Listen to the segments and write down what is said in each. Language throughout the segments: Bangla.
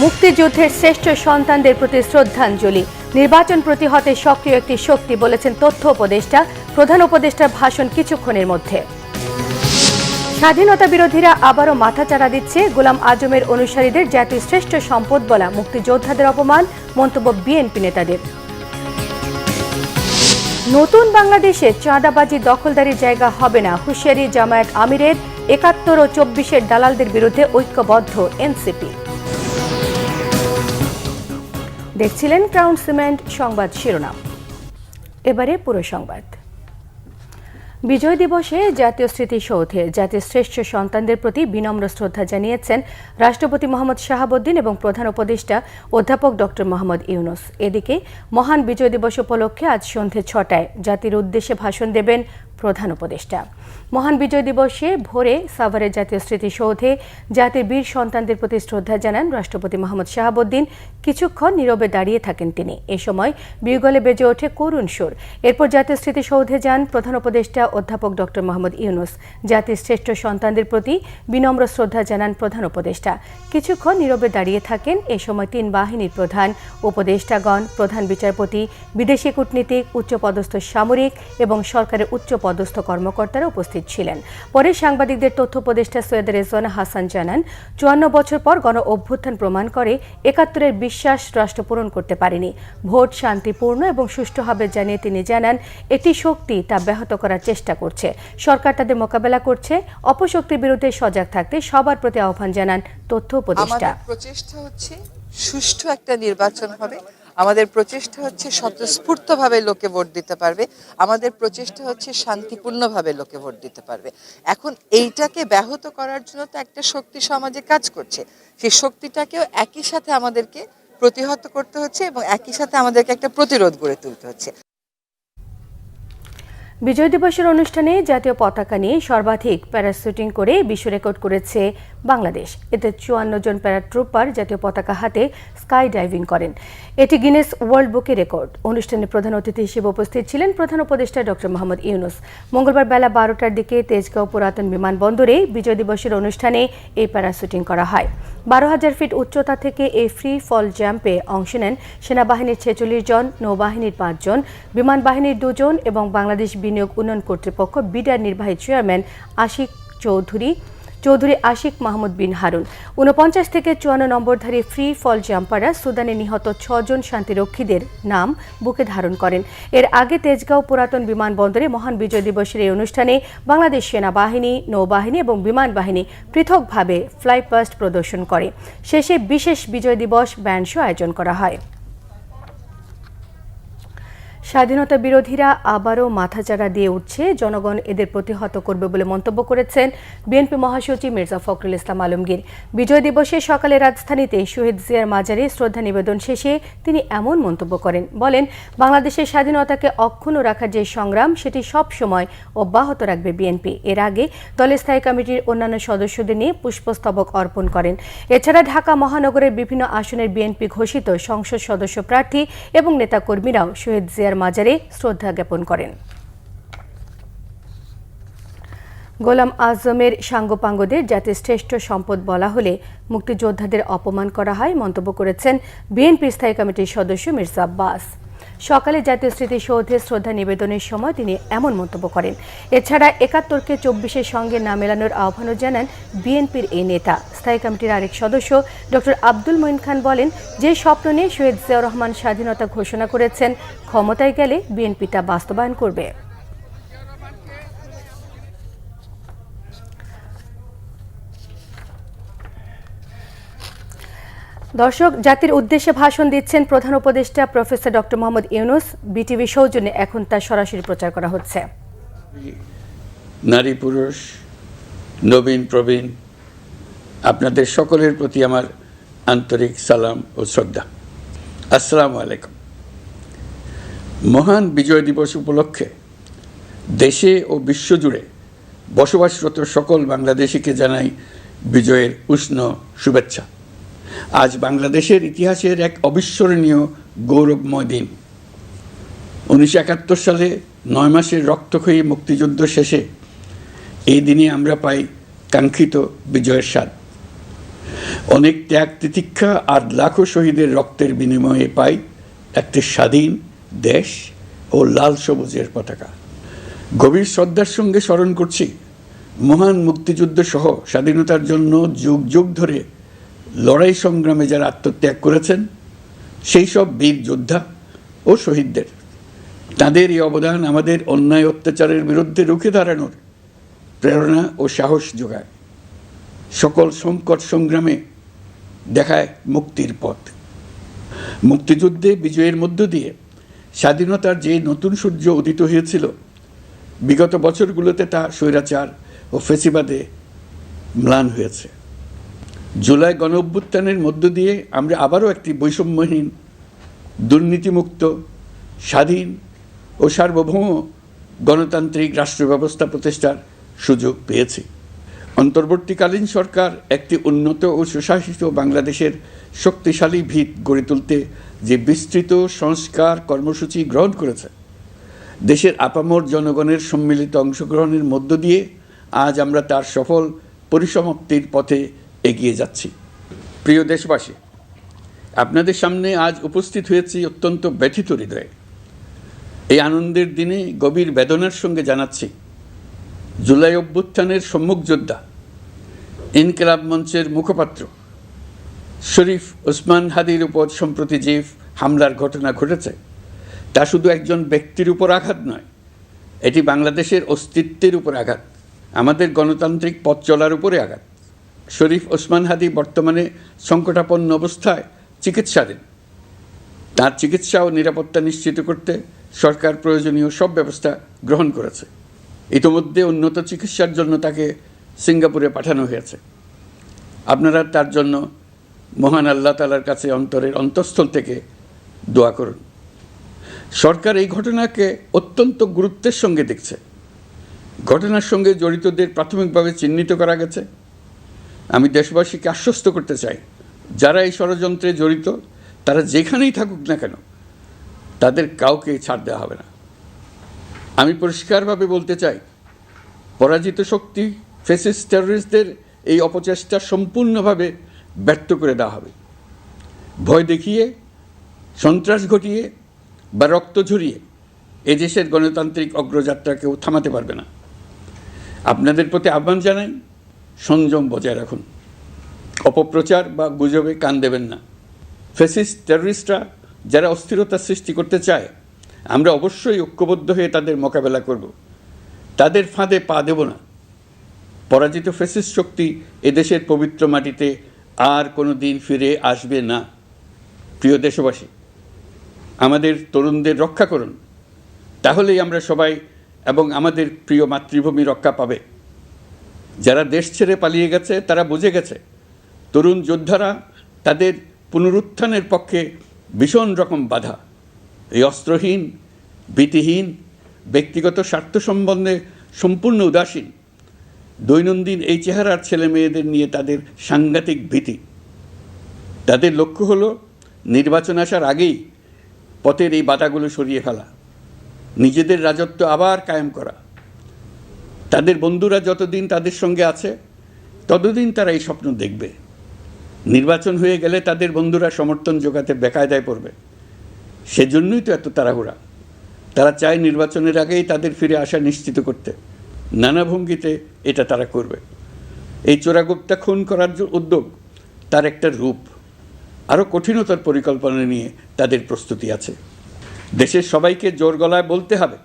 মুক্তিযুদ্ধের শ্রেষ্ঠ সন্তানদের প্রতি শ্রদ্ধাঞ্জলি। নির্বাচন প্রতিহতে সক্রিয় একটি শক্তি, বলেছেন তথ্য উপদেষ্টা। প্রধান উপদেষ্টার ভাষণ কিছুক্ষণের মধ্যে। স্বাধীনতা বিরোধীরা আবারও মাথাচাড়া দিচ্ছে। গোলাম আজমের অনুসারীদের জাতির শ্রেষ্ঠ সম্পদ বলা মুক্তিযোদ্ধাদের অপমান, মন্তব্য বিএনপি নেতাদের। নতুন বাংলাদেশে চাঁদাবাজি দখলদারির জায়গা হবে না, হুঁশিয়ারি জামায়াত আমিরের। ৭১ ও ২৪-এর দালালদের বিরুদ্ধে ঐক্যবদ্ধ এনসিপি। দেখছিলেন ক্রাউন সিমেন্ট সংবাদ শিরোনাম। এবারে পুরো সংবাদ। বিজয় দিবসে জাতীয় স্মৃতিসৌধে জাতির শ্রেষ্ঠ সন্তানদের প্রতি বিনম্র শ্রদ্ধা জানিয়েছেন রাষ্ট্রপতি মোহাম্মদ শাহাবুদ্দিন এবং প্রধান উপদেষ্টা অধ্যাপক ডক্টর মোহাম্মদ ইউনূস। এদিকে মহান বিজয় দিবস উপলক্ষে আজ সন্ধ্যে ৬টায় জাতির উদ্দেশ্যে ভাষণ দেবেন প্রধান উপদেষ্টা। মহান বিজয় দিবসে ভোরে সাভারের জাতীয় স্মৃতিসৌধে জাতির বীর সন্তানদের প্রতি শ্রদ্ধা জানান রাষ্ট্রপতি মোহাম্মদ শাহাবুদ্দিন। কিছুক্ষণ নীরবে দাঁড়িয়ে থাকেন তিনি। এ সময় বিউগলে বেজে ওঠে করুণ সুর। এরপর জাতীয় স্মৃতিসৌধে যান প্রধান উপদেষ্টা অধ্যাপক ডক্টর মোহাম্মদ ইউনূস। জাতির শ্রেষ্ঠ সন্তানদের প্রতি বিনম্র শ্রদ্ধা জানান প্রধান উপদেষ্টা। কিছুক্ষণ নীরবে দাঁড়িয়ে থাকেন। এ সময় ৩ বাহিনীর প্রধান, উপদেষ্টাগণ, প্রধান বিচারপতি, বিদেশি কূটনীতিক, উচ্চপদস্থ সামরিক এবং সরকারের উচ্চপদস্থ কর্মকর্তারা উপস্থিত ছিলেন। পরে সাংবাদিকদের তথ্য উপদেষ্টা সৈয়দ রেজওয়ানা হাসান জানান, ৫৪ বছর পর গণ অভ্যুত্থান প্রমাণ করে ৭১-এর বিশ্বাস রাষ্ট্র পূরণ করতে পারেনি। ভোট শান্তিপূর্ণ এবং সুষ্ঠু হবে জানিয়ে তিনি জানান, এটি শক্তি তা ব্যাহত করার চেষ্টা করছে। সরকার তাদের মোকাবেলা করছে। অপশক্তির বিরুদ্ধে সজাগ থাকতে সবার প্রতি আহ্বান জানান তথ্য উপদেষ্টা। আমাদের প্রচেষ্টা হচ্ছে সুষ্ঠু একটা নির্বাচন হবে। আমাদের প্রচেষ্টা হচ্ছে স্বতঃস্ফূর্তভাবে লোকে ভোট দিতে পারবে। আমাদের প্রচেষ্টা হচ্ছে শান্তিপূর্ণভাবে লোকে ভোট দিতে পারবে। এখন এইটাকে ব্যাহত করার জন্য তো একটা শক্তি সমাজে কাজ করছে। সেই শক্তিটাকেও একই সাথে আমাদেরকে প্রতিহত করতে হচ্ছে এবং একই সাথে আমাদেরকে একটা প্রতিরোধ গড়ে তুলতে হচ্ছে। বিজয় দিবসের অনুষ্ঠানে জাতীয় পতাকা নিয়ে সর্বাধিক প্যারাশুটিং করে বিশ্ব রেকর্ড করেছে বাংলাদেশ। এতে ৫৪ জন প্যারাট্রুপার জাতীয় পতাকা হাতে স্কাই ডাইভিং করেন। এটি গিনেস ওয়ার্ল্ড বুকে রেকর্ড। অনুষ্ঠানে প্রধান অতিথি হিসেবে উপস্থিত ছিলেন প্রধান উপদেষ্টা ডক্টর মোহাম্মদ ইউনূস। মঙ্গলবার বেলা ১২টার দিকে তেজগাঁও পুরাতন বিমানবন্দরে বিজয় দিবসের অনুষ্ঠানে এই প্যারাশুটিং করা হয়। ১২,০০০ ফিট উচ্চতা থেকে এই ফ্রি ফল জাম্পে অংশ নেন সেনাবাহিনীর ৪৬ জন, নৌবাহিনীর ৫ জন, বিমান বাহিনীর ২ জন এবং বাংলাদেশ বিনিয়োগ উন্নয়ন কর্তৃপক্ষ বিডার নির্বাহী চেয়ারম্যান চৌধুরী আশিক মাহমুদ বিন হারুন। ৪৯ থেকে ৫৪ নম্বরধারী ফ্রি ফল জাম্পাররা সুদানে নিহত ৬ জন শান্তিরক্ষীদের নাম বুকে ধারণ করেন। এর আগে তেজগাঁও পুরাতন বিমানবন্দরে মহান বিজয় দিবসের এই অনুষ্ঠানে বাংলাদেশ সেনাবাহিনী, নৌবাহিনী এবং বিমান বাহিনী পৃথকভাবে ফ্লাই পাস্ট প্রদর্শন করে। শেষে বিশেষ বিজয় দিবস ব্যান্ড শো আয়োজন করা হয়। স্বাধীনতা বিরোধীরা আবারও মাথাচাড়া দিয়ে উঠছে। জনগণ এদের প্রতিহত করবে বলে মন্তব্য করেছেন বিএনপি মহাসচিব মির্জা ফখরুল ইসলাম আলমগীর। বিজয় দিবসে সকালে রাজধানীতে শহীদ জিয়ার মাজারে শ্রদ্ধা নিবেদন শেষে তিনি এমন মন্তব্য করেন। বলেন, বাংলাদেশের স্বাধীনতাকে অক্ষুণ্ণ রাখার যে সংগ্রাম সেটি সব সময় অব্যাহত রাখবে বিএনপি। এর আগে দলের স্থায়ী কমিটির অন্যান্য সদস্যদের নিয়ে পুষ্পস্তবক অর্পণ করেন। এছাড়া ঢাকা মহানগরের বিভিন্ন আসনের বিএনপি ঘোষিত সংসদ সদস্য প্রার্থী এবং নেতাকর্মীরাও শহীদ জিয়ার মাজারে শ্রদ্ধা জ্ঞাপন করেন। গোলাম আজমের সাঙ্গপাঙ্গদের জাতির শ্রেষ্ঠ সম্পদ বলা হলে মুক্তিযোদ্ধাদের অপমান করা হয়, মন্তব্য করেছেন বিএনপি স্থায়ী কমিটির সদস্য মির্জা আব্বাস। সকালে জাতীয় স্মৃতিসৌধে শ্রদ্ধা নিবেদনের সময় তিনি এমন মন্তব্য করেন। এছাড়া ৭১কে ২৪-এর সঙ্গে না মেলানোর আহ্বানও জানান বিএনপির এই নেতা। স্থায়ী কমিটির আরেক সদস্য ডক্টর আব্দুল মঈন খান বলেন, যে স্বপ্ন নিয়ে শহীদ জিয়াউর রহমান স্বাধীনতা ঘোষণা করেছেন, ক্ষমতায় গেলে বিএনপি তা বাস্তবায়ন করবে। দর্শক, জাতির উদ্দেশ্যে ভাষণ দিচ্ছেন প্রধান উপদেষ্টা professor doctor Mohammad Yunus. BTV সৌজন্যে এখন তা সরাসরি প্রচার করা হচ্ছে। নারী পুরুষ, নবীন প্রবীণ, আপনাদের সকলের প্রতি আমার আন্তরিক সালাম ও শ্রদ্ধা। আসসালামু আলাইকুম। মহান বিজয় দিবস উপলক্ষে দেশে ও বিশ্বজুড়ে বসবাসরত সকল বাংলাদেশিকে জানাই বিজয়ের উষ্ণ শুভেচ্ছা। আজ বাংলাদেশের ইতিহাসের এক অবিস্মরণীয় গৌরবময় দিন। ১৯৭১ সালে ৯ মাসের রক্তক্ষয়ী মুক্তিযুদ্ধ শেষে এই দিনে আমরা পাই কাঙ্ক্ষিত বিজয়ের স্বাদ। অনেক ত্যাগ তিতিক্ষা আর লাখো শহীদের রক্তের বিনিময়ে পাই একটি স্বাধীন দেশ ও লাল সবুজের পতাকা। গভীর শ্রদ্ধার সঙ্গে স্মরণ করছি মহান মুক্তিযুদ্ধ সহ স্বাধীনতার জন্য যুগ যুগ ধরে লড়াই সংগ্রামে যারা আত্মত্যাগ করেছেন সেই সব বীর যোদ্ধা ও শহীদদের। তাদের এই অবদান আমাদের অন্যায় অত্যাচারের বিরুদ্ধে রুখে দাঁড়ানোর প্রেরণা ও সাহস যোগায়, সকল সংকট সংগ্রামে দেখায় মুক্তির পথ। মুক্তিযুদ্ধে বিজয়ের মধ্য দিয়ে স্বাধীনতার যে নতুন সূর্য উদিত হয়েছিল, বিগত বছরগুলোতে তা স্বৈরাচার ও ফ্যাসিবাদে ম্লান হয়েছে। জুলাই গণ অভ্যুত্থানের মধ্য দিয়ে আমরা আবারও একটি বৈষম্যহীন, দুর্নীতিমুক্ত, স্বাধীন ও সার্বভৌম গণতান্ত্রিক রাষ্ট্র ব্যবস্থা প্রতিষ্ঠার সুযোগ পেয়েছি। অন্তর্বর্তীকালীন সরকার একটি উন্নত ও সুশাসিত বাংলাদেশের শক্তিশালী ভিত গড়ে তুলতে যে বিস্তৃত সংস্কার কর্মসূচি গ্রহণ করেছে, দেশের আপামর জনগণের সম্মিলিত অংশগ্রহণের মধ্য দিয়ে আজ আমরা তার সফল পরিসমাপ্তির পথে এগিয়ে যাচ্ছি। প্রিয় দেশবাসী, আপনাদের সামনে আজ উপস্থিত হয়েছি অত্যন্ত ব্যথিত হৃদয়ে। এই আনন্দের দিনে গভীর বেদনার সঙ্গে জানাচ্ছি, জুলাই অভ্যুত্থানের সম্মুখ যোদ্ধা, ইনকিলাব মঞ্চের মুখপাত্র শরীফ ওসমান হাদির উপর সম্প্রতি যে হামলার ঘটনা ঘটেছে, তা শুধু একজন ব্যক্তির উপর আঘাত নয়, এটি বাংলাদেশের অস্তিত্বের উপর আঘাত, আমাদের গণতান্ত্রিক পথ চলার উপরে আঘাত। শরীফ ওসমান হাদি বর্তমানে সংকটাপন্ন অবস্থায় চিকিৎসাধীন। তার চিকিৎসা ও নিরাপত্তা নিশ্চিত করতে সরকার প্রয়োজনীয় সব ব্যবস্থা গ্রহণ করেছে। ইতিমধ্যে উন্নত চিকিৎসার জন্য তাকে সিঙ্গাপুরে পাঠানো হয়েছে। আপনারা তার জন্য মহান আল্লাহ তাআলার কাছে অন্তরের অন্তঃস্থল থেকে দোয়া করুন। সরকার এই ঘটনাকে অত্যন্ত গুরুত্বের সঙ্গে দেখছে। ঘটনার সঙ্গে জড়িতদের প্রাথমিকভাবে চিহ্নিত করা গেছে। আমি দেশবাসীকে আশ্বস্ত করতে চাই, যারা এই ষড়যন্ত্রে জড়িত তারা যেখানেই থাকুক না কেন, তাদের কাউকে ছাড় দেওয়া হবে না। আমি পরিষ্কারভাবে বলতে চাই, পরাজিত শক্তি ফ্যাসিস্ট টেররিস্টদের এই অপচেষ্টা সম্পূর্ণভাবে ব্যর্থ করে দেওয়া হবে। ভয় দেখিয়ে, সন্ত্রাস ঘটিয়ে বা রক্ত ঝরিয়ে এদেশের গণতান্ত্রিক অগ্রযাত্রা কেউ থামাতে পারবে না। আপনাদের প্রতি আহ্বান জানাই, সংযম বজায় রাখুন, অপপ্রচার বা গুজবে কান দেবেন না। ফ্যাসিস্ট টেররিস্টরা যারা অস্থিরতা সৃষ্টি করতে চায়, আমরা অবশ্যই ঐক্যবদ্ধ হয়ে তাদের মোকাবেলা করব, তাদের ফাঁদে পা দেব না। পরাজিত ফ্যাসিস্ট শক্তি এদেশের পবিত্র মাটিতে আর কোনো দিন ফিরে আসবে না। প্রিয় দেশবাসী, আমাদের তরুণদের রক্ষা করুন, তাহলেই আমরা সবাই এবং আমাদের প্রিয় মাতৃভূমি রক্ষা পাবে। যারা দেশ ছেড়ে পালিয়ে গেছে তারা বুঝে গেছে, তরুণ যোদ্ধারা তাদের পুনরুত্থানের পক্ষে ভীষণ রকম বাধা। এই অস্ত্রহীন, ভীতিহীন, ব্যক্তিগত স্বার্থ সম্বন্ধে সম্পূর্ণ উদাসীন, দৈনন্দিন এই চেহারার ছেলে মেয়েদের নিয়ে তাদের সাংঘাতিক ভীতি। তাদের লক্ষ্য হলো নির্বাচন আসার আগেই পথের এই বাধাগুলো সরিয়ে ফেলা, নিজেদের রাজত্ব আবার কায়েম করা। তাদের বন্ধুরা যতদিন তাদের সঙ্গে আছে ততদিন তারা এই স্বপ্ন দেখবে। নির্বাচন হয়ে গেলে তাদের বন্ধুরা সমর্থন জোগাতে বেকায়দায় পড়বে। সেজন্যই তো এত তাড়াহুড়া। তারা চায় নির্বাচনের আগেই তাদের ফিরে আসা নিশ্চিত করতে। নানা ভঙ্গিতে এটা তারা করবে। এই চোরাগুপ্তা খুন করার যে উদ্যোগ, তার একটা রূপ। আরও কঠিনতর পরিকল্পনা নিয়ে তাদের প্রস্তুতি আছে। দেশের সবাইকে জোর গলায় বলতে হবে,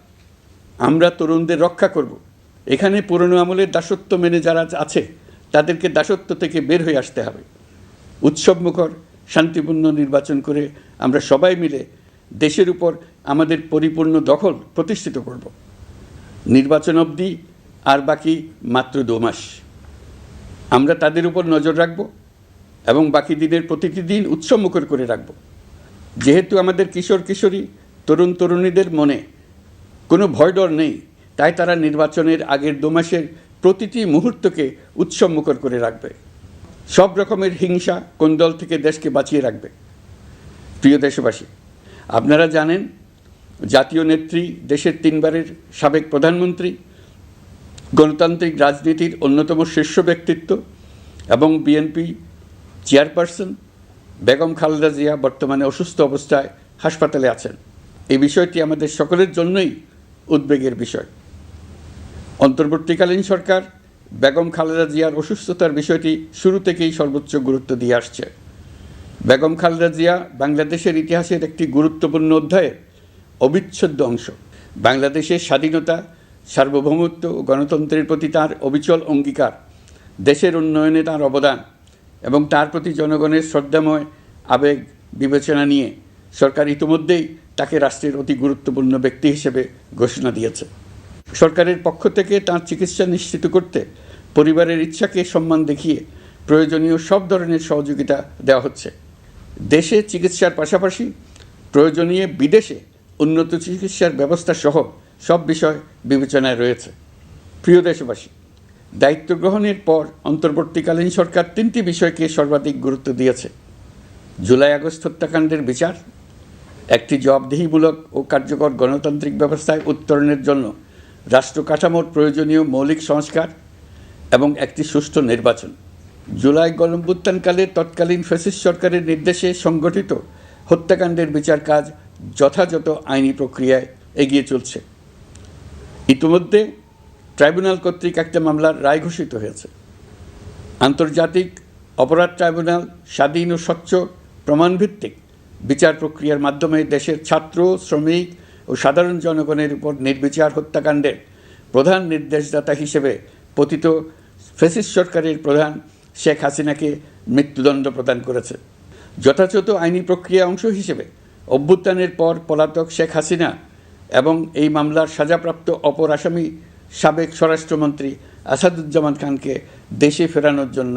আমরা তরুণদের রক্ষা করব। এখানে পুরনো আমলের দাসত্ব মেনে যারা আছে তাদেরকে দাসত্ব থেকে বের হয়ে আসতে হবে। উৎসবমুখর শান্তিপূর্ণ নির্বাচন করে আমরা সবাই মিলে দেশের উপর আমাদের পরিপূর্ণ দখল প্রতিষ্ঠিত করব। নির্বাচন অবধি আর বাকি মাত্র 2 মাস। আমরা তাদের উপর নজর রাখব এবং বাকি দিনের প্রতিটি দিন উৎসবমুখর করে রাখব। যেহেতু আমাদের কিশোর কিশোরী, তরুণ তরুণীদের মনে কোনো ভয় ডর নেই, তাই তারা নির্বাচনের আগের 2 মাসের প্রতিটি মুহূর্তকে উৎসবমুখর করে রাখবে। সব রকমের হিংসা কোন্দল থেকে দেশকে বাঁচিয়ে রাখবে। প্রিয় দেশবাসী, আপনারা জানেন জাতীয় নেত্রী, দেশের 3 বারের সাবেক প্রধানমন্ত্রী, গণতান্ত্রিক রাজনীতির অন্যতম শীর্ষ ব্যক্তিত্ব এবং বিএনপি চেয়ারপারসন বেগম খালেদা জিয়া বর্তমানে অসুস্থ অবস্থায় হাসপাতালে আছেন। এই বিষয়টি আমাদের সকলের জন্যই উদ্বেগের বিষয়। অন্তর্বর্তীকালীন সরকার বেগম খালেদা জিয়ার অসুস্থতার বিষয়টি শুরু থেকেই সর্বোচ্চ গুরুত্ব দিয়ে আসছে। বেগম খালেদা জিয়া বাংলাদেশের ইতিহাসের একটি গুরুত্বপূর্ণ অধ্যায়ের অবিচ্ছেদ্য অংশ। বাংলাদেশের স্বাধীনতা, সার্বভৌমত্ব ও গণতন্ত্রের প্রতি তার অবিচল অঙ্গীকার, দেশের উন্নয়নে তার অবদান এবং তার প্রতি জনগণের শ্রদ্ধাময় আবেগ বিবেচনা নিয়ে সরকার ইতিমধ্যেই তাকে রাষ্ট্রের অতি গুরুত্বপূর্ণ ব্যক্তি হিসেবে ঘোষণা দিয়েছে। সরকারের পক্ষ থেকে তার চিকিৎসা নিশ্চিত করতে পরিবারের ইচ্ছাকে সম্মান দেখিয়ে প্রয়োজনীয় সব ধরনের সহযোগিতা দেওয়া হচ্ছে। দেশে চিকিৎসার পাশাপাশি প্রয়োজনীয় বিদেশে উন্নত চিকিৎসার ব্যবস্থা সহ সব বিষয় বিবেচনায় রয়েছে। প্রিয় দেশবাসী, দায়িত্ব গ্রহণের পর অন্তর্বর্তীকালীন সরকার 3টি বিষয়কে সর্বাধিক গুরুত্ব দিয়েছে: জুলাই আগস্ট হত্যাকাণ্ডের বিচার, একটি জবাবদিহিমূলক ও কার্যকর গণতান্ত্রিক ব্যবস্থায় উত্তরণের জন্য রাষ্ট্র কাঠামোর প্রয়োজনীয় মৌলিক সংস্কার এবং একটি সুষ্ঠু নির্বাচন। জুলাই গণঅভ্যুত্থানকালে তৎকালীন ফ্যাসিস্ট সরকারের নির্দেশে সংগঠিত হত্যাকাণ্ডের বিচার কাজ যথাযথ আইনি প্রক্রিয়ায় এগিয়ে চলছে। ইতিমধ্যে ট্রাইব্যুনাল কর্তৃক একটা মামলার রায় ঘোষিত হয়েছে। আন্তর্জাতিক অপরাধ ট্রাইব্যুনাল স্বাধীন ও স্বচ্ছ প্রমাণভিত্তিক বিচার প্রক্রিয়ার মাধ্যমে দেশের ছাত্র, শ্রমিক ও সাধারণ জনগণের উপর নির্বিচার হত্যাকাণ্ডের প্রধান নির্দেশদাতা হিসেবে পতিত ফ্যাসিস্ট সরকারের প্রধান শেখ হাসিনাকে মৃত্যুদণ্ড প্রদান করেছে। যথাযথ আইনি প্রক্রিয়া অংশ হিসেবে অভ্যুত্থানের পর পলাতক শেখ হাসিনা এবং এই মামলার সাজাপ্রাপ্ত অপর আসামি সাবেক স্বরাষ্ট্রমন্ত্রী আসাদুজ্জামান খানকে দেশে ফেরানোর জন্য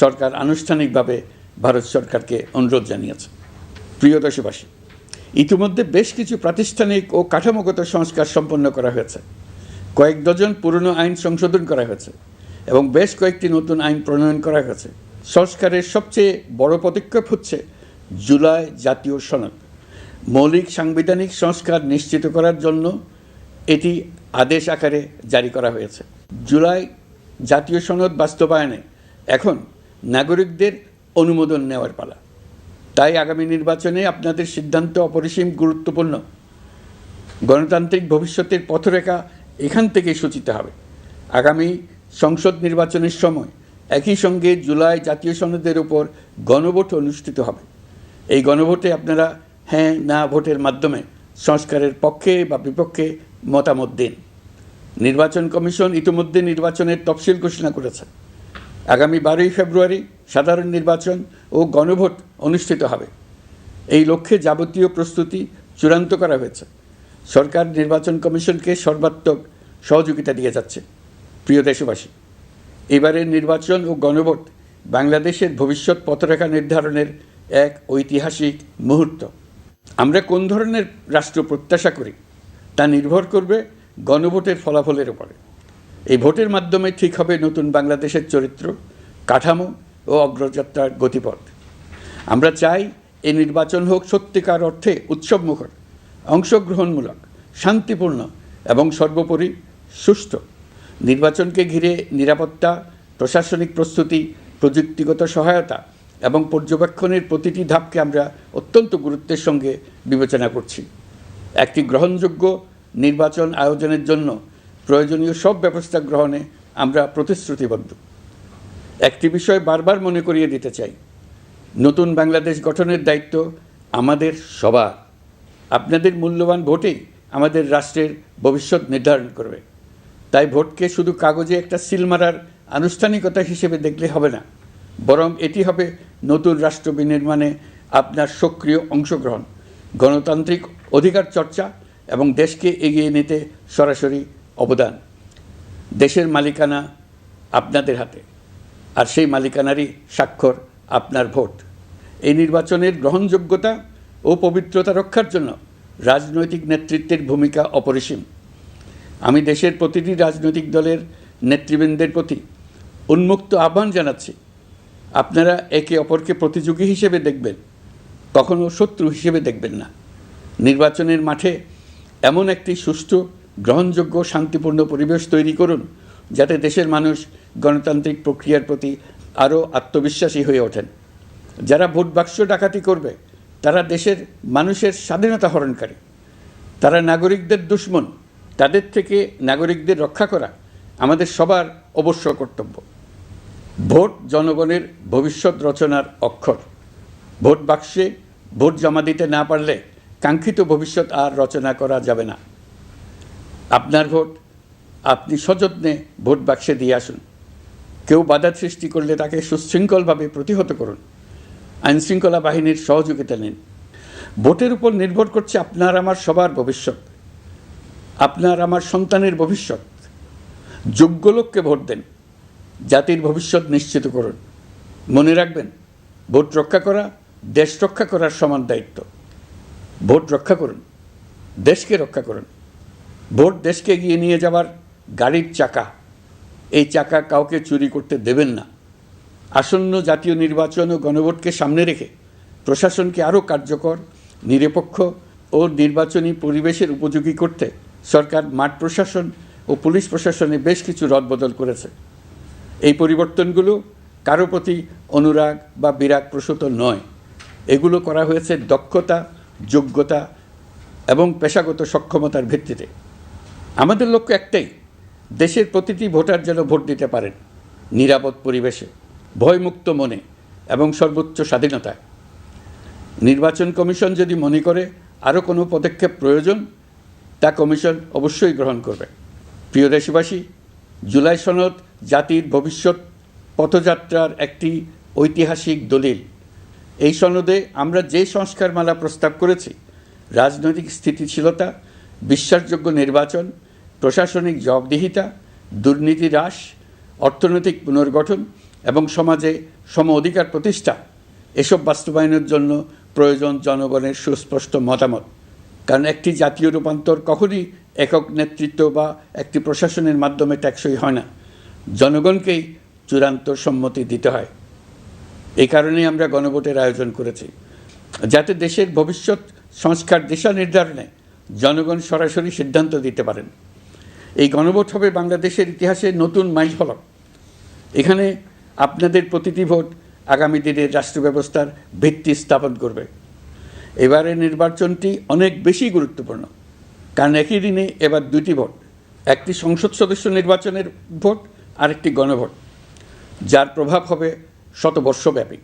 সরকার আনুষ্ঠানিকভাবে ভারত সরকারকে অনুরোধ জানিয়েছে। প্রিয় দেশবাসী, ইতিমধ্যে বেশ কিছু প্রাতিষ্ঠানিক ও কাঠামোগত সংস্কার সম্পন্ন করা হয়েছে। কয়েক ডজন পুরনো আইন সংশোধন করা হয়েছে এবং বেশ কয়েকটি নতুন আইন প্রণয়ন করা হয়েছে। সংস্কারের সবচেয়ে বড় পদক্ষেপ হচ্ছে জুলাই জাতীয় সনদ। মৌলিক সাংবিধানিক সংস্কার নিশ্চিত করার জন্য এটি আদেশ আকারে জারি করা হয়েছে। জুলাই জাতীয় সনদ বাস্তবায়নে এখন নাগরিকদের অনুমোদন নেওয়ার পালা। তাই আগামী নির্বাচনে আপনাদের সিদ্ধান্ত অপরিসীম গুরুত্বপূর্ণ। গণতান্ত্রিক ভবিষ্যতের পথরেখা এখান থেকে সূচিত হবে। আগামী সংসদ নির্বাচনের সময় একই সঙ্গে জুলাই জাতীয় সনদের উপর গণভোট অনুষ্ঠিত হবে। এই গণভোটে আপনারা হ্যাঁ না ভোটের মাধ্যমে সংস্কারের পক্ষে বা বিপক্ষে মতামত দিন। নির্বাচন কমিশন ইতিমধ্যে নির্বাচনের তফসিল ঘোষণা করেছে। আগামী 12ই ফেব্রুয়ারি সাধারণ নির্বাচন ও গণভোট অনুষ্ঠিত হবে। এই লক্ষ্যে যাবতীয় প্রস্তুতি চূড়ান্ত করা হয়েছে। সরকার নির্বাচন কমিশনকে সর্বাত্মক সহযোগিতা দিয়ে যাচ্ছে। প্রিয় দেশবাসী, এবারের নির্বাচন ও গণভোট বাংলাদেশের ভবিষ্যৎ পথরেখা নির্ধারণের এক ঐতিহাসিক মুহূর্ত। আমরা কোন ধরনের রাষ্ট্র প্রত্যাশা করি তা নির্ভর করবে গণভোটের ফলাফলের উপরে। এই ভোটের মাধ্যমে ঠিক হবে নতুন বাংলাদেশের চরিত্র, কাঠামো ও অগ্রযাত্রার গতিপথ। আমরা চাই এই নির্বাচন হোক সত্যিকার অর্থে উৎসবমুখর, অংশগ্রহণমূলক, শান্তিপূর্ণ এবং সর্বোপরি সুষ্ঠু। নির্বাচনকে ঘিরে নিরাপত্তা, প্রশাসনিক প্রস্তুতি, প্রযুক্তিগত সহায়তা এবং পর্যবেক্ষণের প্রতিটি ধাপকে আমরা অত্যন্ত গুরুত্বের সঙ্গে বিবেচনা করছি। একটি গ্রহণযোগ্য নির্বাচন আয়োজনের জন্য প্রয়োজনীয় সব ব্যবস্থা গ্রহণে আমরা প্রতিশ্রুতিবদ্ধ। একটি বিষয় বারবার মনে করিয়ে দিতে চাই, নতুন বাংলাদেশ গঠনের দায়িত্ব আমাদের সবার। আপনাদের মূল্যবান ভোটেই আমাদের রাষ্ট্রের ভবিষ্যৎ নির্ধারণ করবে। তাই ভোটকে শুধু কাগজে একটা সিল মারার আনুষ্ঠানিকতা হিসেবে দেখলে হবে না, বরং এটি হবে নতুন রাষ্ট্র বিনির্মাণে আপনার সক্রিয় অংশগ্রহণ, গণতান্ত্রিক অধিকার চর্চা এবং দেশকে এগিয়ে নিতে সরাসরি অবদান। দেশের মালিকানা আপনাদের হাতে, আর সেই মালিকানারই স্বাক্ষর আপনার ভোট। এই নির্বাচনের গ্রহণযোগ্যতা ও পবিত্রতা রক্ষার জন্য রাজনৈতিক নেতৃত্বের ভূমিকা অপরিসীম। আমি দেশের প্রতিটি রাজনৈতিক দলের নেতৃবৃন্দের প্রতি উন্মুক্ত আহ্বান জানাচ্ছি, আপনারা একে অপরকে প্রতিযোগী হিসেবে দেখবেন, কখনো শত্রু হিসেবে দেখবেন না। নির্বাচনের মাঠে এমন একটি সুষ্ঠু, গ্রহণযোগ্য, শান্তিপূর্ণ পরিবেশ তৈরি করুন যাতে দেশের মানুষ গণতান্ত্রিক প্রক্রিয়ার প্রতি আরও আত্মবিশ্বাসী হয়ে ওঠেন। যারা ভোট বাক্স ডাকাতি করবে তারা দেশের মানুষের স্বাধীনতা হরণকারী, তারা নাগরিকদের দুশমন। তাদের থেকে নাগরিকদের রক্ষা করা আমাদের সবার অবশ্য কর্তব্য। ভোট জনগণের ভবিষ্যৎ রচনার অক্ষর। ভোট বাক্সে ভোট জমা দিতে না পারলে কাঙ্ক্ষিত ভবিষ্যৎ আর রচনা করা যাবে না। আপনার ভোট আপনি সযত্নে ভোট বাক্সে দিয়ে আসুন। কেউ বাধা সৃষ্টি করলে তাকে সুশৃঙ্খলভাবে প্রতিহত করুন। আইনশৃঙ্খলা বাহিনীর সহযোগিতা নিন। ভোটের উপর নির্ভর করছে আপনার আমার সবার ভবিষ্যৎ, আপনার আমার সন্তানের ভবিষ্যৎ। যোগ্য লোককে ভোট দেন, জাতির ভবিষ্যৎ নিশ্চিত করুন। মনে রাখবেন, ভোট রক্ষা করা দেশ রক্ষা করার সমান দায়িত্ব। ভোট রক্ষা করুন, দেশকে রক্ষা করুন। ভোট দেশকে এগিয়ে নিয়ে যাওয়ার গাড়ির চাকা। এই চাকা কাউকে চুরি করতে দেবেন না। আসন্ন জাতীয় নির্বাচন ও গণভোটকে সামনে রেখে প্রশাসনকে আরও কার্যকর, নিরপেক্ষ ও নির্বাচনী পরিবেশের উপযোগী করতে সরকার মাঠ প্রশাসন ও পুলিশ প্রশাসনে বেশ কিছু রদবদল করেছে। এই পরিবর্তনগুলো কারো প্রতি অনুরাগ বা বিরাগ প্রসূত নয়। এগুলো করা হয়েছে দক্ষতা, যোগ্যতা এবং পেশাগত সক্ষমতার ভিত্তিতে। আমাদের লক্ষ্য একটাই, দেশের প্রতিটি ভোটার যেন ভোট দিতে পারেন নিরাপদ পরিবেশে, ভয়মুক্ত মনে এবং সর্বোচ্চ স্বাধীনতায়। নির্বাচন কমিশন যদি মনে করে আরও কোনো পদক্ষেপ প্রয়োজন, তা কমিশন অবশ্যই গ্রহণ করবে। প্রিয় দেশবাসী, জুলাই সনদ জাতির ভবিষ্যৎ পথযাত্রার একটি ঐতিহাসিক দলিল। এই সনদে আমরা যে সংস্কারমালা প্রস্তাব করেছি, রাজনৈতিক স্থিতিশীলতা, বিশ্বাসযোগ্য নির্বাচন, প্রশাসনিক জবাবদিহিতা, দুর্নীতি হ্রাস, অর্থনৈতিক পুনর্গঠন এবং সমাজে সম অধিকার প্রতিষ্ঠা, এসব বাস্তবায়নের জন্য প্রয়োজন জনগণের সুস্পষ্ট মতামত। কারণ একটি জাতীয় রূপান্তর কখনই একক নেতৃত্ব বা একটি প্রশাসনের মাধ্যমে টেকসই হয় না। জনগণকেই চূড়ান্ত সম্মতি দিতে হয়। এই কারণেই আমরা গণভোটের আয়োজন করেছি, যাতে দেশের ভবিষ্যৎ সংস্কার দিশা নির্ধারণে জনগণ সরাসরি সিদ্ধান্ত দিতে পারেন। এই গণভোট হবে বাংলাদেশের ইতিহাসে নতুন মাইলফলক। এখানে আপনাদের প্রতিটি ভোট আগামী দিনের রাষ্ট্র ব্যবস্থার ভিত্তি স্থাপন করবে। এবারের নির্বাচনটি অনেক বেশি গুরুত্বপূর্ণ, কারণ একই দিনে এবার দুটি ভোট, একটি সংসদ সদস্য নির্বাচনের ভোট আর একটি গণভোট, যার প্রভাব হবে শতবর্ষব্যাপী।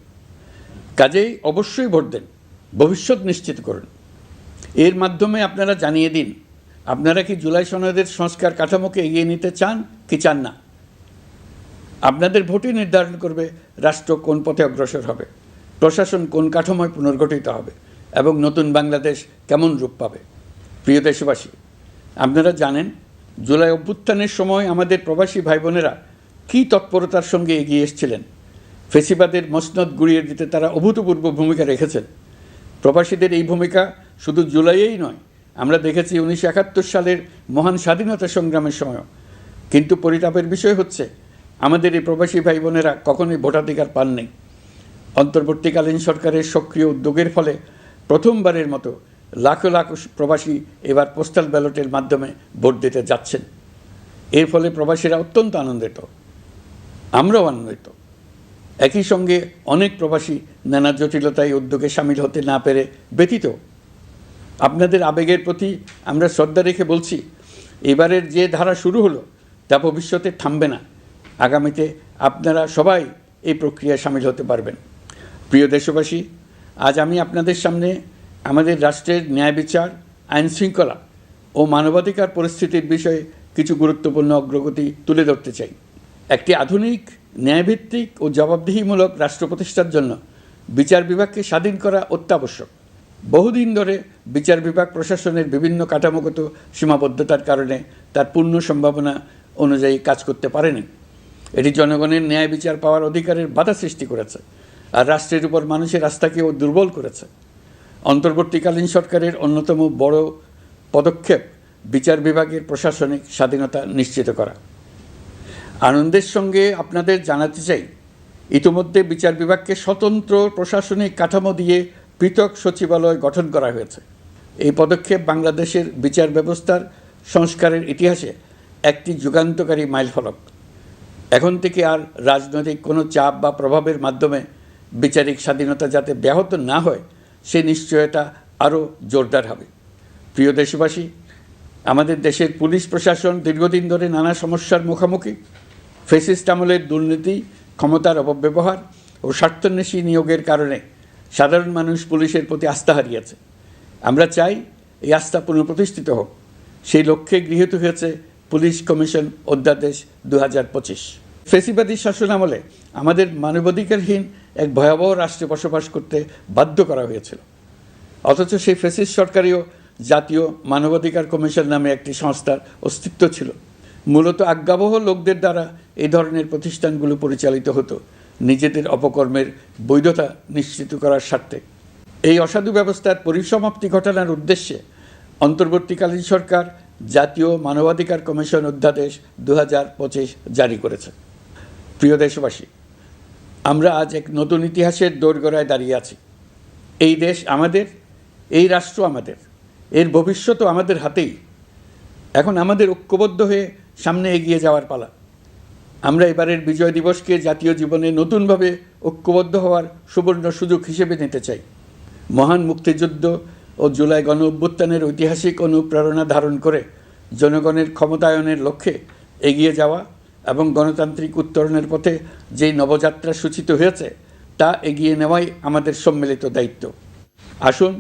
কাজেই অবশ্যই ভোট দেন, ভবিষ্যৎ নিশ্চিত করুন। এর মাধ্যমে আপনারা জানিয়ে দিন, আপনারা কি জুলাই সনদের সংস্কার কাঠামোকে এগিয়ে নিতে চান কি চান না। আপনাদের ভোটই নির্ধারণ করবে রাষ্ট্র কোন পথে অগ্রসর হবে, প্রশাসন কোন কাঠামোয় পুনর্গঠিত হবে এবং নতুন বাংলাদেশ কেমন রূপ পাবে। প্রিয় দেশবাসী, আপনারা জানেন জুলাই অভ্যুত্থানের সময় আমাদের প্রবাসী ভাই বোনেরা কী তৎপরতার সঙ্গে এগিয়ে এসেছিলেন। ফেসিবাদের মসনদ গুড়িয়ে দিতে তারা অভূতপূর্ব ভূমিকা রেখেছেন। প্রবাসীদের এই ভূমিকা শুধু জুলাইয়েই নয়, আমরা দেখেছি 1971 সালের মহান স্বাধীনতা সংগ্রামের সময়ও। কিন্তু পরিতাপের বিষয় হচ্ছে, আমাদের এই প্রবাসী ভাই বোনেরা কখনোই ভোটাধিকার পাননি। অন্তর্বর্তীকালীন সরকারের সক্রিয় উদ্যোগের ফলে প্রথমবারের মতো লাখো লাখো প্রবাসী এবার পোস্টাল ব্যালটের মাধ্যমে ভোট দিতে যাচ্ছেন। এর ফলে প্রবাসীরা অত্যন্ত আনন্দিত, আমরাও আনন্দিত। একই সঙ্গে অনেক প্রবাসী নানা জটিলতায় উদ্যোগে সামিল হতে না পেরে ব্যথিত। আপনাদের আবেগের প্রতি আমরা শ্রদ্ধা রেখে বলছি, এবারের যে ধারা শুরু হলো তা ভবিষ্যতে থামবে না। আগামীতে আপনারা সবাই এই প্রক্রিয়ায় সামিল হতে পারবেন। প্রিয় দেশবাসী, আজ আমি আপনাদের সামনে আমাদের রাষ্ট্রের ন্যায় বিচার, আইন শৃঙ্খলা ও মানবাধিকার পরিস্থিতির বিষয়ে কিছু গুরুত্বপূর্ণ অগ্রগতি তুলে ধরতে চাই। একটি আধুনিক, ন্যায়ভিত্তিক ও জবাবদিহিমূলক রাষ্ট্র প্রতিষ্ঠার জন্য বিচার বিভাগকে স্বাধীন করা অত্যাবশ্যক। বহুদিন ধরে বিচার বিভাগ প্রশাসনের বিভিন্ন কাঠামোগত সীমাবদ্ধতার কারণে তার পূর্ণ সম্ভাবনা অনুযায়ী কাজ করতে পারেনি। এটি জনগণের ন্যায় বিচার পাওয়ার অধিকারের বাধা সৃষ্টি করেছে আর রাষ্ট্রের উপর মানুষের আস্থাকেও দুর্বল করেছে। অন্তর্বর্তীকালীন সরকারের অন্যতম বড় পদক্ষেপ বিচার বিভাগের প্রশাসনিক স্বাধীনতা নিশ্চিত করা। আনন্দের সঙ্গে আপনাদের জানাতে চাই, ইতিমধ্যে বিচার বিভাগকে স্বতন্ত্র প্রশাসনিক কাঠামো দিয়ে পৃথক সচিবালয় গঠন করা হয়েছে। এই পদক্ষেপ বাংলাদেশের বিচার ব্যবস্থার সংস্কারের ইতিহাসে একটি যুগান্তকারী মাইলফলক। এখন থেকে আর রাজনৈতিক কোনো চাপ বা প্রভাবের মাধ্যমে বিচারিক স্বাধীনতা যাতে ব্যাহত না হয় সে নিশ্চয়তা আরও জোরদার হবে। প্রিয় দেশবাসী, আমাদের দেশের পুলিশ প্রশাসন দীর্ঘদিন ধরে নানা সমস্যার মুখোমুখি। ফ্যাসিস্ট আমলের দুর্নীতি, ক্ষমতার অপব্যবহার ও স্বার্থান্বেষী নিয়োগের কারণে সাধারণ মানুষ পুলিশের প্রতি আস্থা হারিয়েছে। আমরা চাই এই আস্থা পুনঃপ্রতিষ্ঠিত হোক। সেই লক্ষ্যে গৃহীত হয়েছে পুলিশ কমিশন অধ্যাদেশ 2025। ফ্যাসিবাদী শাসন আমলে আমাদের মানবাধিকারহীন এক ভয়াবহ রাষ্ট্রে বসবাস করতে বাধ্য করা হয়েছিল। অথচ সেই ফ্যাসিস্ট সরকারিও জাতীয় মানবাধিকার কমিশন নামে একটি সংস্থার অস্তিত্ব ছিল। মূলত আজ্ঞাবহ লোকদের দ্বারা এই ধরনের প্রতিষ্ঠানগুলো পরিচালিত হতো নিজেদের অপকর্মের বৈধতা নিশ্চিত করার স্বার্থে। এই অসাধু ব্যবস্থার পরিসমাপ্তি ঘটানোর উদ্দেশ্যে অন্তর্বর্তীকালীন সরকার জাতীয় মানবাধিকার কমিশন অধ্যাদেশ 2025 জারি করেছে। প্রিয় দেশবাসী, আমরা আজ এক নতুন ইতিহাসের দোরগোড়ায় দাঁড়িয়ে আছি। এই দেশ আমাদের, এই রাষ্ট্র আমাদের, এর ভবিষ্যৎও আমাদের হাতেই। এখন আমাদের ঐক্যবদ্ধ হয়ে সামনে এগিয়ে যাওয়ার পালা। আমরা এবারের বিজয় দিবসকে জাতীয় জীবনে নতুনভাবে ঐক্যবদ্ধ হওয়ার সুবর্ণ সুযোগ হিসেবে নিতে চাই। মহান মুক্তিযুদ্ধ ও জুলাই গণ অভ্যুত্থানের ঐতিহাসিক অনুপ্রেরণা ধারণ করে জনগণের ক্ষমতায়নের লক্ষ্যে এগিয়ে যাওয়া এবং গণতান্ত্রিক উত্তরণের পথে যেই নবযাত্রা সূচিত হয়েছে তা এগিয়ে নেওয়াই আমাদের সম্মিলিত দায়িত্ব। আসুন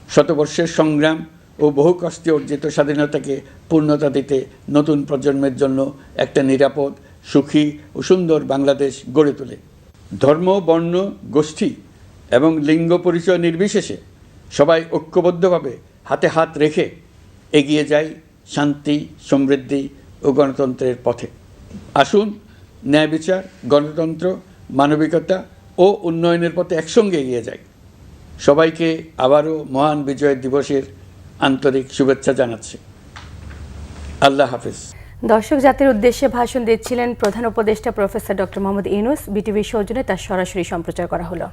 শতবর্ষের সংগ্রাম ও বহু কষ্টে অর্জিত স্বাধীনতাকে পূর্ণতা দিতে নতুন প্রজন্মের জন্য একটা নিরাপদ, সুখী ও সুন্দর বাংলাদেশ গড়ে তোলে। ধর্ম, বর্ণ, গোষ্ঠী এবং লিঙ্গ পরিচয় নির্বিশেষে সবাই ঐক্যবদ্ধভাবে হাতে হাত রেখে এগিয়ে যাই শান্তি, সমৃদ্ধি ও গণতন্ত্রের পথে। আসুন ন্যায় বিচার, গণতন্ত্র, মানবিকতা ও উন্নয়নের পথে একসঙ্গে এগিয়ে যাই। সবাইকে আবারও মহান বিজয় দিবসের আন্তরিক শুভেচ্ছা জানাচ্ছি। আল্লাহ হাফিজ। দর্শক, জাতির উদ্দেশ্যে ভাষণ দিচ্ছিলেন প্রধান উপদেষ্টা প্রফেসর ডক্টর মোহাম্মদ ইউনূস। বিটিভির সৌজন্যে তার সরাসরি সম্প্রচার করা হলো।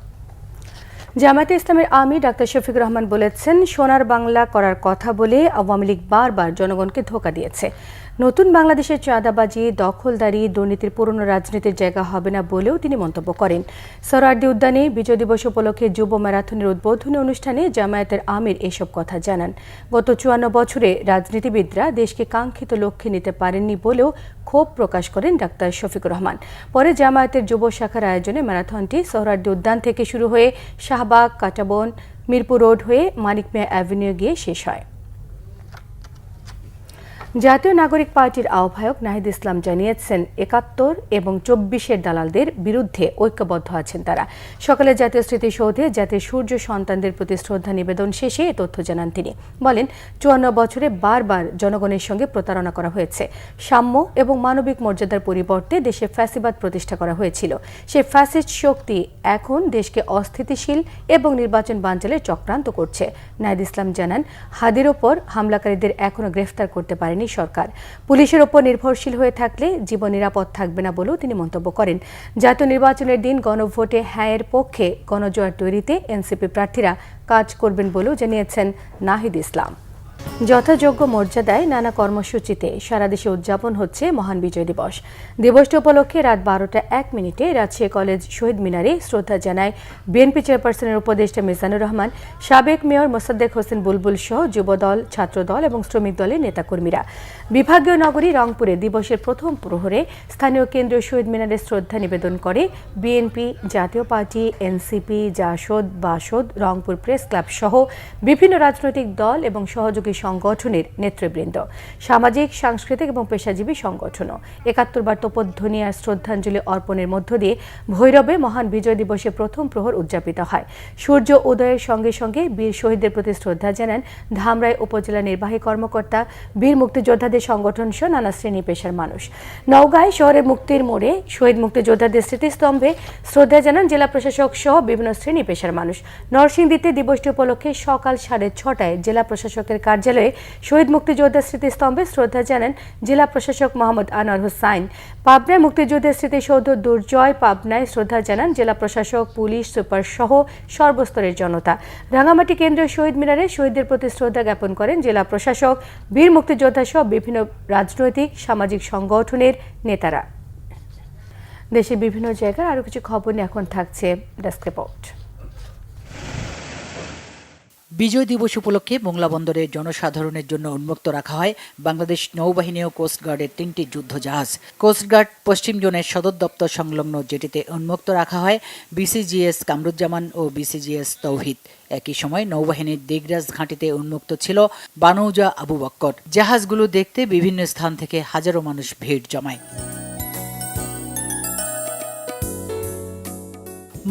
জামায়াতে ইসলামের আমির ডাক্তার শফিকুর রহমান বলেছেন, সোনার বাংলা করার কথা বলে আওয়ামী লীগ বারবার জনগণকে ধোঁকা দিয়েছে। নতুন বাংলাদেশের চাঁদাবাজি, দখলদারি, দুর্নীতির পুরনো রাজনীতির জায়গা হবে না বলেও তিনি মন্তব্য করেন। সোহরাওয়ার্দী উদ্যানে বিজয় দিবস উপলক্ষে যুব ম্যারাথনের উদ্বোধনী অনুষ্ঠানে জামায়াতের আমির এসব কথা জানান। গত 54 বছরে রাজনীতিবিদরা দেশকে কাঙ্ক্ষিত লক্ষ্যে নিতে পারেননি বলেও ক্ষোভ প্রকাশ করেন ডাক্তার শফিকুর রহমান। পরে জামায়াতের যুব শাখার আয়োজনে ম্যারাথনটি সোহরাওয়ার্দী উদ্যান থেকে শুরু হয়ে শাহবাগ, কাঁটাবন, মিরপুর রোড হয়ে মানিক মিয়া অ্যাভিনিউ গিয়ে শেষ হয়। জাতীয় নাগরিক পার্টির আহ্বায়ক নাহিদ ইসলাম জানিয়েছেন, 71 এবং 24-এর দালালদের বিরুদ্ধে ঐক্যবদ্ধ আছেন তারা। সকালে জাতীয় স্মৃতিসৌধে জাতির সূর্য সন্তানদের প্রতি শ্রদ্ধা নিবেদন শেষে এ তথ্য জানান তিনি। বলেন, 54 বছরে বারবার জনগণের সঙ্গে প্রতারণা করা হয়েছে। সাম্য এবং মানবিক মর্যাদার পরিবর্তে দেশে ফ্যাসিবাদ প্রতিষ্ঠা করা হয়েছিল। সে ফ্যাসিস্ট শক্তি এখন দেশকে অস্থিতিশীল এবং নির্বাচন বানচালের চক্রান্ত করছে। নাহিদ ইসলাম জানান, হাদির ওপর হামলাকারীদের এখনও গ্রেফতার করতে পারেনি সরকার। পুলিশের ওপর নির্ভরশীল হয়ে থাকলে জীবন নিরাপদ থাকবে না বলেও তিনি মন্তব্য করেন। জাতীয় নির্বাচনের দিন গণভোটে হ্যাঁয়ের পক্ষে গণজোয়ার তৈরিতে এনসিপি প্রার্থীরা কাজ করবেন বলেও জানিয়েছেন নাহিদ ইসলাম। যথাযোগ্য মর্যাদায় নানা কর্মসূচিতে সারা দেশে উদযাপন হচ্ছে মহান বিজয় দিবস। দিবসটি উপলক্ষে রাত 12:01 রাজশাহী কলেজ শহীদ মিনারে শ্রদ্ধা জানায় বিএনপি চেয়ারপারসনের উপদেষ্টা মিজানুর রহমান, সাবেক মেয়র মোসাদ্দেক হোসেন বুলবুল সহ যুবদল, ছাত্রদল এবং শ্রমিক দলের নেতাকর্মীরা। বিভাগীয় নগরী রংপুরে দিবসের প্রথম প্রহরে স্থানীয় কেন্দ্রীয় শহীদ মিনারে শ্রদ্ধা নিবেদন করে BNP, Jatiya party, NCP, Jasad, Basad, Rangpur press club সহ বিভিন্ন রাজনৈতিক দল এবং সহযোগী সংগঠনের নেতৃবৃন্দ, সামাজিক, সাংস্কৃতিক এবং পেশাজীবী সংগঠনও 71 বার তোপধ্বনি আর শ্রদ্ধাঞ্জলি অর্পণের মধ্য দিয়ে ভৈরবে মহান বিজয় দিবসের প্রথম প্রহর উদযাপিত হয়। সূর্য উদয়ের সঙ্গে সঙ্গে বীর শহীদদের প্রতি শ্রদ্ধা জানান ধামরাই উপজেলা নির্বাহী কর্মকর্তা, বীর মুক্তিযোদ্ধাদের সংগঠন সহ নানা শ্রেণী পেশার মানুষ। নওগাঁয় শহরের মুক্তির মোড়ে শহীদ মুক্তিযোদ্ধাদের স্মৃতিস্তম্ভে শ্রদ্ধা জানান জেলা প্রশাসক সহ বিভিন্ন শ্রেণী পেশার মানুষ। নরসিংদীতে দিবসটি উপলক্ষে সকাল 6:30 জেলা প্রশাসকের কার্যালয়ে শহীদ মুক্তিযোদ্ধা স্মৃতিস্তম্ভে শ্রদ্ধা জানান জেলা প্রশাসক মোহাম্মদ আনোয়ার হোসাইন। পাবনায় মুক্তিযুদ্ধের স্মৃতিসৌধ দুর্জয় পাবনায় শ্রদ্ধা জানান জেলা প্রশাসক, পুলিশ সুপার সহ সর্বস্তরের জনতা। রাঙামাটি কেন্দ্রীয় শহীদ মিনারে শহীদদের প্রতি শ্রদ্ধা জ্ঞাপন করেন জেলা প্রশাসক, বীর মুক্তিযোদ্ধা সহ বিভিন্ন রাজনৈতিক সামাজিক সংগঠনের নেতারা। দেশের বিভিন্ন জায়গার আরও কিছু খবর নিয়ে এখন থাকছে ডেস্ক রিপোর্ট। বিজয় দিবস উপলক্ষে মোংলা বন্দরে জনসাধারণের জন্য উন্মুক্ত রাখা হয় বাংলাদেশ নৌবাহিনী ও কোস্টগার্ডের 3টি যুদ্ধজাহাজ। কোস্টগার্ড পশ্চিম জোনের সদর দপ্তর সংলগ্ন জেটিতে উন্মুক্ত রাখা হয় বিসিজিএস কামরুজ্জামান ও বিসিজিএস তৌহিদ। একই সময় নৌবাহিনীর দিগরাজ ঘাঁটিতে উন্মুক্ত ছিল বানৌজা আবু বক্কর। জাহাজগুলো দেখতে বিভিন্ন স্থান থেকে হাজারো মানুষ ভিড় জমায়।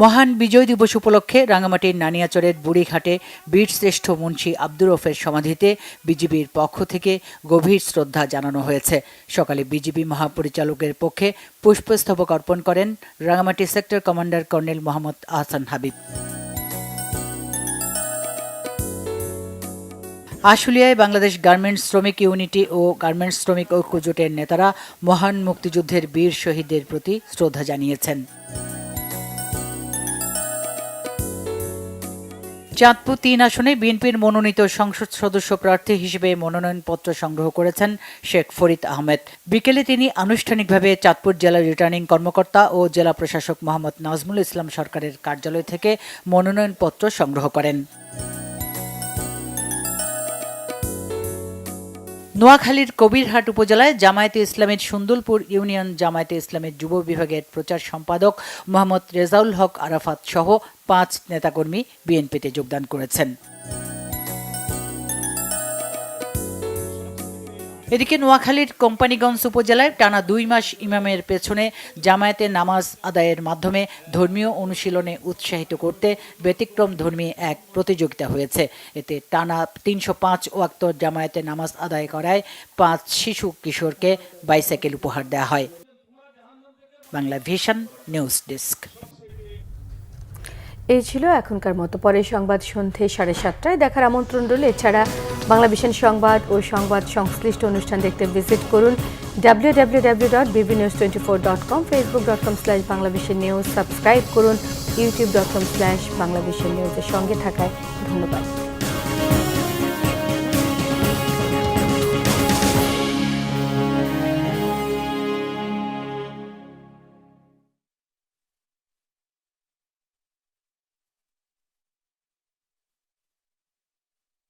মহান বিজয় দিবস উপলক্ষে রাঙামাটির নানিয়াচরের বুড়িঘাটে বীরশ্রেষ্ঠ মুন্সী আব্দুর রফের সমাধিতে বিজিবির পক্ষ থেকে গভীর শ্রদ্ধা জানানো হয়েছে। সকালে বিজিবি মহাপরিচালকের পক্ষে পুষ্পস্তবক অর্পণ করেন Rangamati sector commander colonel Mohammad Ahsan Habib. আশুলিয়ায় বাংলাদেশ গার্মেন্টস শ্রমিক ইউনিটি ও গার্মেন্টস শ্রমিক ঐক্য জোটের নেতারা মহান মুক্তিযুদ্ধের বীর শহীদদের প্রতি শ্রদ্ধা জানিয়েছেন। চাঁদপুর 3 আসনে বিএনপির মনোনীত সংসদ সদস্য প্রার্থী হিসেবে মনোনয়নপত্র সংগ্রহ করেছেন শেখ ফরিদ আহমেদ। বিকেলে তিনি আনুষ্ঠানিকভাবে চাঁদপুর জেলা রিটার্নিং কর্মকর্তা ও জেলা প্রশাসক মোহাম্মদ নাজমুল ইসলাম সরকারের কার্যালয় থেকে মনোনয়নপত্র সংগ্রহ করেন। নোয়াখালীর কবিরহাট উপজেলায় জামায়াতে ইসলামের সুন্দরপুর ইউনিয়ন জামায়াতে ইসলামের যুব বিভাগের প্রচার সম্পাদক মোহাম্মদ রেজাউল হক আরাফাত সহ 5 নেতাকর্মী বিএনপিতে যোগদান করেছেন। এদিকে নোয়াখালীর কোম্পানিগঞ্জ উপজেলায় টানা 2 মাস ইমামের পেছনে জামায়াতে নামাজ আদায়ের মাধ্যমে ধর্মীয় অনুশীলনে উৎসাহিত করতে ব্যতিক্রম ধর্মী এক প্রতিযোগিতা হয়েছে। এতে টানা 305 ওয়াক্ত জামায়াতে নামাজ আদায় করায় 5 শিশু কিশোরকে বাইসাইকেল উপহার দেওয়া হয়। Bangla vision news desk. এই ছিল এখনকার মতো। পরে সংবাদ সন্ধ্যে 7:30টায় দেখার আমন্ত্রণ রইল। এছাড়া বাংলা ভিশন সংবাদ ও সংবাদ সংশ্লিষ্ট অনুষ্ঠান দেখতে ভিজিট করুন www.bbnews24.com, facebook.com/banglavishnnews, সাবস্ক্রাইব করুন youtube.com/banglavishnnews। এর সঙ্গে থাকায় ধন্যবাদ।